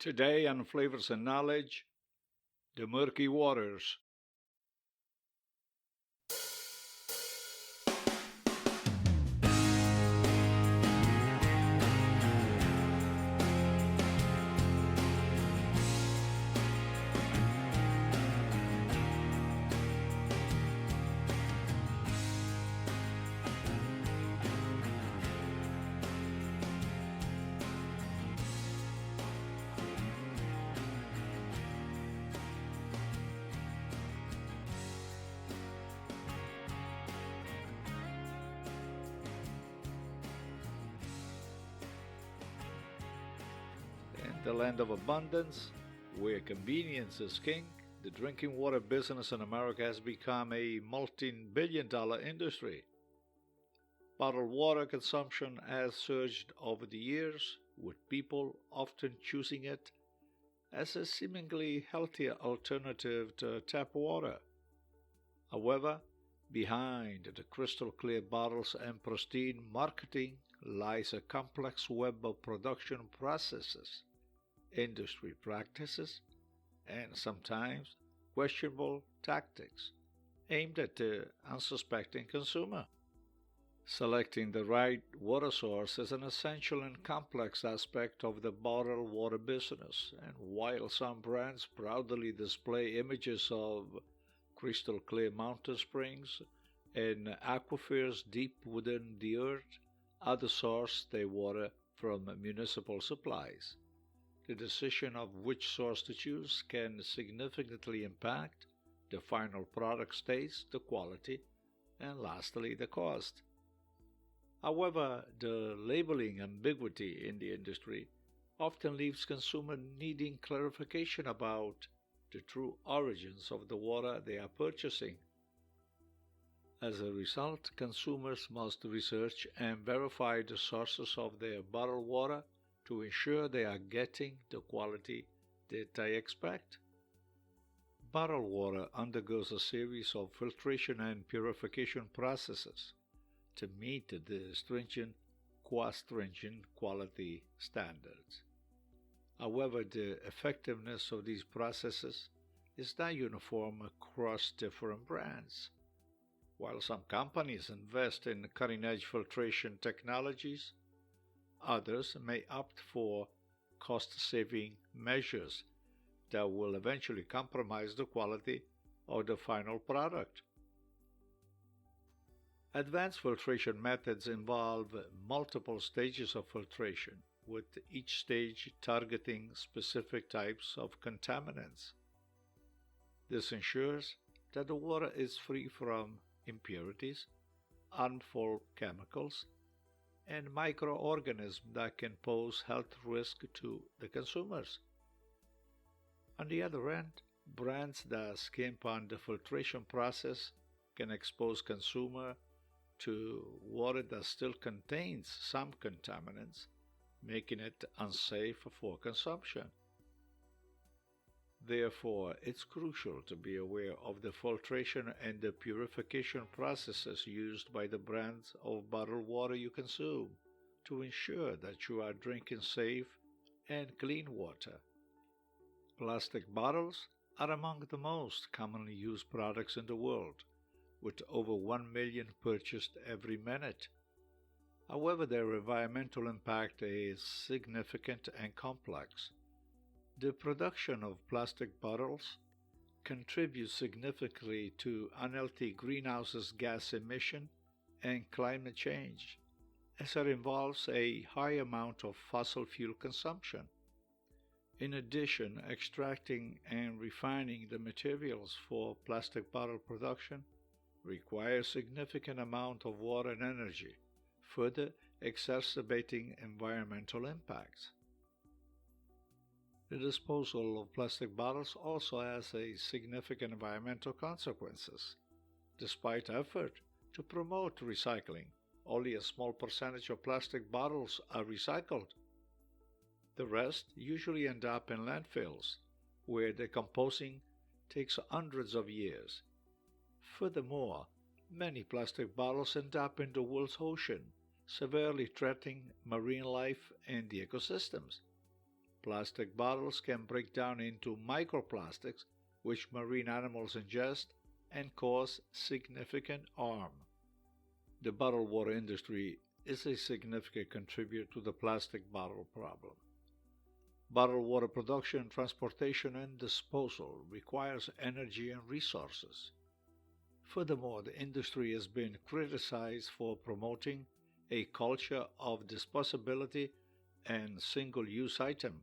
Today on Flavors and Knowledge, the Murky Waters. In the land of abundance, where convenience is king, the drinking water business in America has become a multi-billion-dollar industry. Bottled water consumption has surged over the years, with people often choosing it as a seemingly healthier alternative to tap water. However, behind the crystal clear bottles and pristine marketing lies a complex web of production processes, industry practices, and sometimes questionable tactics aimed at the unsuspecting consumer. Selecting the right water source is an essential and complex aspect of the bottled water business, and while some brands proudly display images of crystal clear mountain springs and aquifers deep within the earth, others source their water from municipal supplies. The decision of which source to choose can significantly impact the final product taste, the quality, and lastly, the cost. However, the labeling ambiguity in the industry often leaves consumers needing clarification about the true origins of the water they are purchasing. As a result, consumers must research and verify the sources of their bottled water to ensure they are getting the quality that they expect. Bottled water undergoes a series of filtration and purification processes to meet the stringent, quasi-stringent quality standards. However, the effectiveness of these processes is not uniform across different brands. While some companies invest in cutting-edge filtration technologies, others may opt for cost-saving measures that will eventually compromise the quality of the final product. Advanced filtration methods involve multiple stages of filtration, with each stage targeting specific types of contaminants. This ensures that the water is free from impurities, harmful chemicals, and microorganisms that can pose health risk to the consumers. On the other end, brands that skimp on the filtration process can expose consumers to water that still contains some contaminants, making it unsafe for consumption. Therefore, it's crucial to be aware of the filtration and the purification processes used by the brands of bottled water you consume to ensure that you are drinking safe and clean water. Plastic bottles are among the most commonly used products in the world, with over 1 million purchased every minute. However, their environmental impact is significant and complex. The production of plastic bottles contributes significantly to unhealthy greenhouse gas emission and climate change, as it involves a high amount of fossil fuel consumption. In addition, extracting and refining the materials for plastic bottle production requires significant amount of water and energy, further exacerbating environmental impacts. The disposal of plastic bottles also has a significant environmental consequences. Despite effort to promote recycling, only a small percentage of plastic bottles are recycled. The rest usually end up in landfills, where decomposing takes hundreds of years. Furthermore, many plastic bottles end up in the world's ocean, severely threatening marine life and the ecosystems. Plastic bottles can break down into microplastics, which marine animals ingest and cause significant harm. The bottled water industry is a significant contributor to the plastic bottle problem. Bottled water production, transportation, and disposal requires energy and resources. Furthermore, the industry has been criticized for promoting a culture of disposability and single-use item,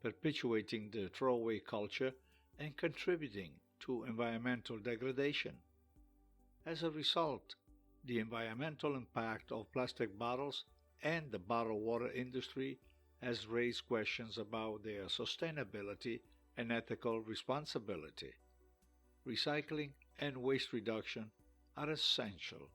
perpetuating the throwaway culture and contributing to environmental degradation. As a result, the environmental impact of plastic bottles and the bottled water industry has raised questions about their sustainability and ethical responsibility. Recycling and waste reduction are essential,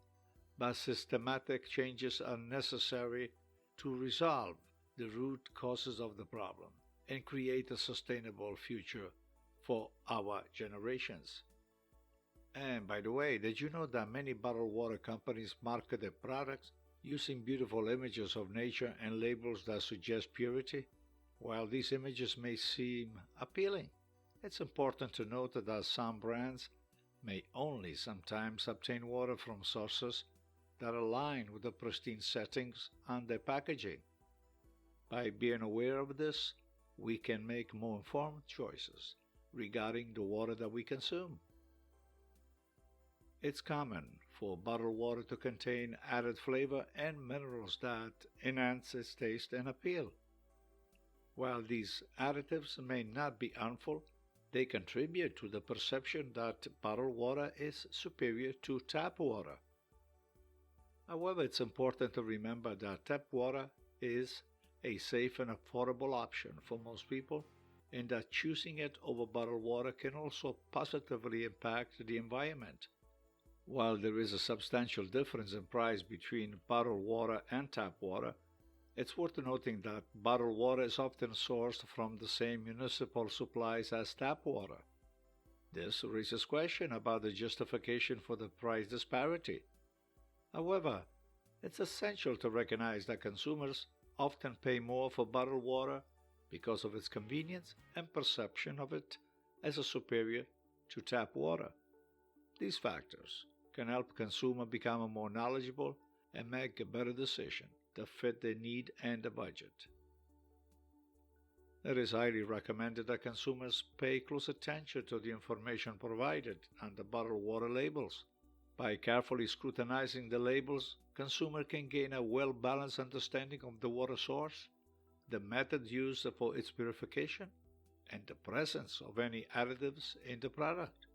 but systematic changes are necessary to resolve the root causes of the problem and create a sustainable future for our generations. And by the way, did you know that many bottled water companies market their products using beautiful images of nature and labels that suggest purity? While these images may seem appealing, it's important to note that some brands may only sometimes obtain water from sources that align with the pristine settings on their packaging. By being aware of this, we can make more informed choices regarding the water that we consume. It's common for bottled water to contain added flavor and minerals that enhance its taste and appeal. While these additives may not be harmful, they contribute to the perception that bottled water is superior to tap water. However, it's important to remember that tap water is a safe and affordable option for most people, and that choosing it over bottled water can also positively impact the environment. While there is a substantial difference in price between bottled water and tap water, it's worth noting that bottled water is often sourced from the same municipal supplies as tap water. This raises questions about the justification for the price disparity. However, it's essential to recognize that consumers often pay more for bottled water because of its convenience and perception of it as a superior to tap water. These factors can help consumers become more knowledgeable and make a better decision that fit their need and the budget. It is highly recommended that consumers pay close attention to the information provided on the bottled water labels. By carefully scrutinizing the labels, consumers can gain a well-balanced understanding of the water source, the method used for its purification, and the presence of any additives in the product.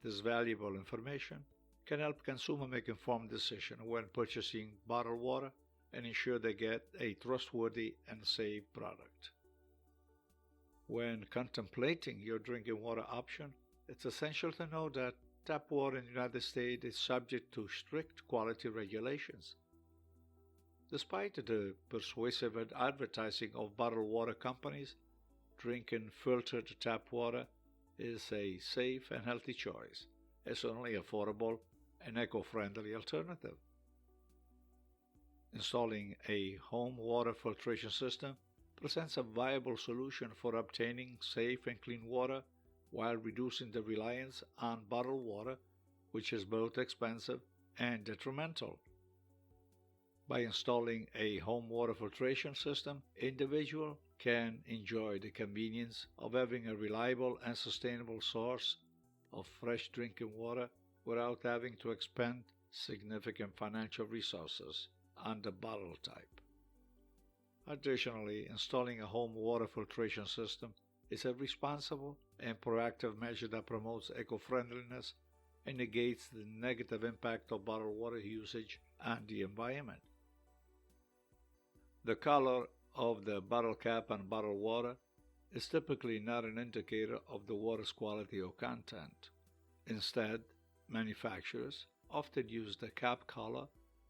This valuable information can help consumers make informed decisions when purchasing bottled water and ensure they get a trustworthy and safe product. When contemplating your drinking water option, it's essential to know that tap water in the United States is subject to strict quality regulations. Despite the persuasive advertising of bottled water companies, drinking filtered tap water is a safe and healthy choice. It's only affordable and eco-friendly alternative. Installing a home water filtration system presents a viable solution for obtaining safe and clean water while reducing the reliance on bottled water, which is both expensive and detrimental. By installing a home water filtration system, individuals can enjoy the convenience of having a reliable and sustainable source of fresh drinking water without having to expend significant financial resources on the bottle type. Additionally, installing a home water filtration system is a responsible and proactive measure that promotes eco-friendliness and negates the negative impact of bottled water usage on the environment. The color of the bottle cap on bottled water is typically not an indicator of the water's quality or content. Instead, manufacturers often use the cap color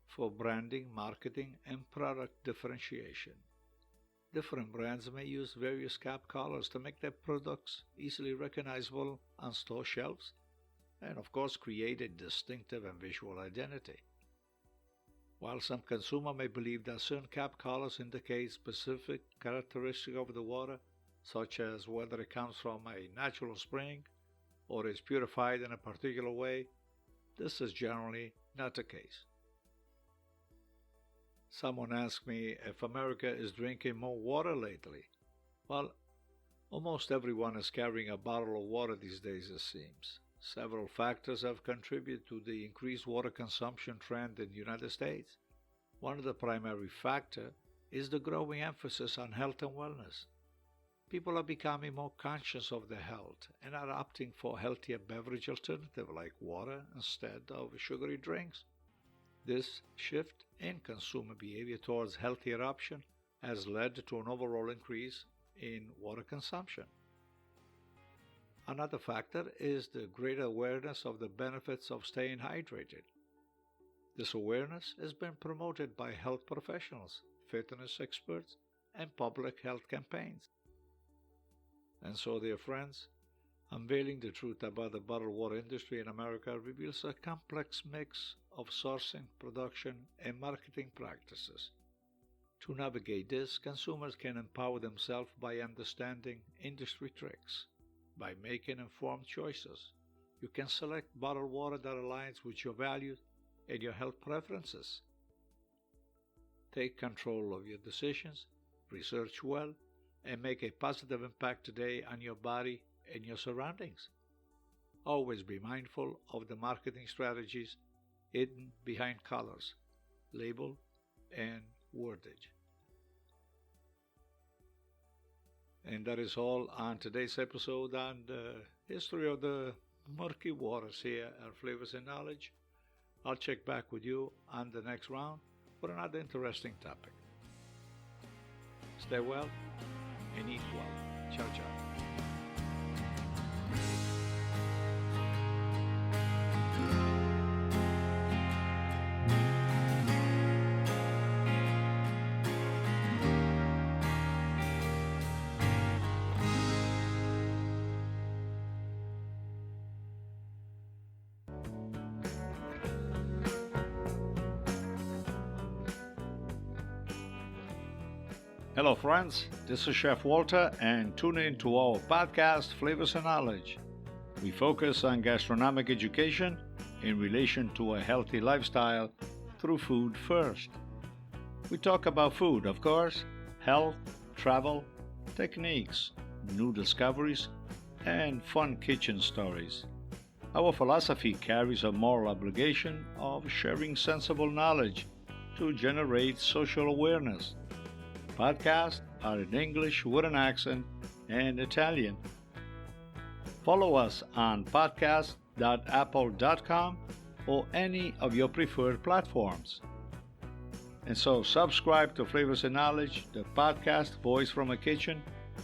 for branding, marketing, and product differentiation. Different brands may use various cap colors to make their products easily recognizable on store shelves and, of course, create a distinctive and visual identity. While some consumers may believe that certain cap colors indicate specific characteristics of the water, such as whether it comes from a natural spring or is purified in a particular way, this is generally not the case. Someone asked me if America is drinking more water lately. Well, almost everyone is carrying a bottle of water these days, it seems. Several factors have contributed to the increased water consumption trend in the United States. One of the primary factors is the growing emphasis on health and wellness. People are becoming more conscious of their health and are opting for healthier beverage alternatives like water instead of sugary drinks. This shift in consumer behavior towards healthier options has led to an overall increase in water consumption. Another factor is the greater awareness of the benefits of staying hydrated. This awareness has been promoted by health professionals, fitness experts, and public health campaigns. And so, dear friends, unveiling the truth about the bottled water industry in America reveals a complex mix of sourcing, production, and marketing practices. To navigate this, consumers can empower themselves by understanding industry tricks. By making informed choices, you can select bottled water that aligns with your values and your health preferences. Take control of your decisions, research well, and make a positive impact today on your body and your surroundings. Always be mindful of the marketing strategies hidden behind colors, label, and wordage. And that is all on today's episode on the history of the Murky Waters here at Flavors and Knowledge. I'll check back with you on the next round for another interesting topic. Stay well and eat well. Ciao, ciao. Hello friends, this is Chef Walter and tune in to our podcast Flavors and Knowledge. We focus on gastronomic education in relation to a healthy lifestyle through food first. We talk about food, of course, health, travel, techniques, new discoveries, and fun kitchen stories. Our philosophy carries a moral obligation of sharing sensible knowledge to generate social awareness. Podcasts are in English with an accent and Italian. Follow us on podcast.apple.com or any of your preferred platforms. And so subscribe to Flavors and Knowledge, the podcast Voice from a Kitchen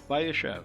by a chef.